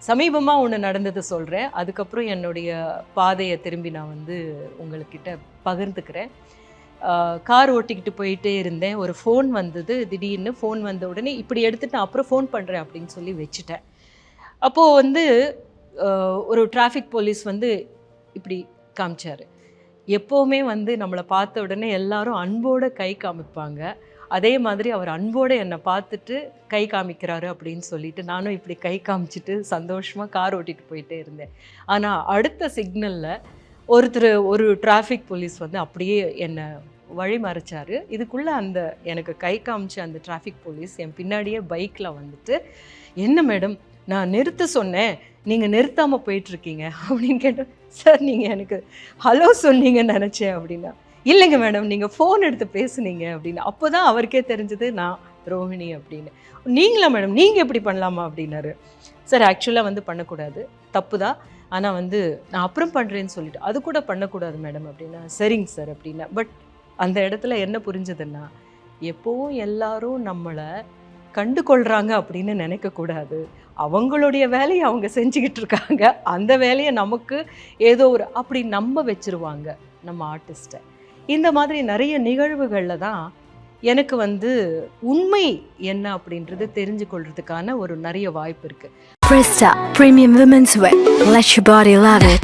சமீபமாக ஒன்று நடந்தது சொல்கிறேன். அதுக்கப்புறம் என்னுடைய பாதையை திரும்பி நான் வந்து உங்கள்கிட்ட பகிர்ந்துக்கிறேன். கார் ஓட்டிக்கிட்டு போயிட்டே இருந்தேன். ஒரு ஃபோன் வந்தது. திடீர்னு ஃபோன் வந்த உடனே இப்படி எடுத்துட்டு நான் அப்புறம் ஃபோன் பண்ணுறேன் அப்படின்னு சொல்லி வச்சுட்டேன். அப்போது வந்து ஒரு டிராஃபிக் போலீஸ் வந்து இப்படி காமிச்சார். எப்போவுமே வந்து நம்மளை பார்த்த உடனே எல்லாரும் அன்போடு கை காமிப்பாங்க. அதே மாதிரி அவர் அன்போடு என்னை பார்த்துட்டு கை காமிக்கிறாரு அப்படின்னு சொல்லிட்டு நானும் இப்படி கை காமிச்சிட்டு சந்தோஷமாக கார் ஓட்டிகிட்டு போயிட்டே இருந்தேன். ஆனால் அடுத்த சிக்னலில் ஒரு டிராஃபிக் போலீஸ் வந்து அப்படியே என்னை வழி மறைச்சார். இதுக்குள்ளே எனக்கு கை காமிச்ச அந்த டிராஃபிக் போலீஸ் என் பின்னாடியே பைக்கில் வந்துட்டு, என்ன மேடம் நான் நிறுத்த சொன்னேன், நீங்கள் நிறுத்தாமல் போயிட்டுருக்கீங்க அப்படின்னு கேட்டேன். சார் நீங்கள் எனக்கு ஹலோ சொன்னீங்கன்னு நினச்சேன் அப்படின்னா. இல்லைங்க மேடம் நீங்கள் ஃபோன் எடுத்து பேசுனீங்க அப்படின்னு. அப்போ தான் அவருக்கே தெரிஞ்சது நான் ரோஹிணி அப்படின்னு. நீங்களா மேடம் நீங்கள் எப்படி பண்ணலாமா அப்படின்னாரு. சார் ஆக்சுவலாக வந்து பண்ணக்கூடாது, தப்பு தான். ஆனால் வந்து நான் அப்புறம் பண்ணுறேன்னு சொல்லிட்டு அது கூட பண்ணக்கூடாது மேடம் அப்படின்னா. சரிங்க சார் அப்படின்னா. பட் அந்த இடத்துல என்ன புரிஞ்சதுன்னா, எப்போவும் எல்லாரும் நம்மளை கண்டு கொள்கிறாங்க அப்படின்னு நினைக்கக்கூடாது. அவங்களுடைய வேலையை அவங்க செஞ்சுக்கிட்டு இருக்காங்க. அந்த வேலையை நமக்கு ஏதோ ஒரு அப்படி நம்ப வச்சுருவாங்க நம்ம ஆர்டிஸ்ட்டை. இந்த மாதிரி நிறைய நிகழ்வுகளில் தான் எனக்கு வந்து உண்மை என்ன அப்படின்றது தெரிஞ்சு கொள்றதுக்கான ஒரு நிறைய வாய்ப்பு இருக்குது. Presta Premium Women's Wear. Let your body love it.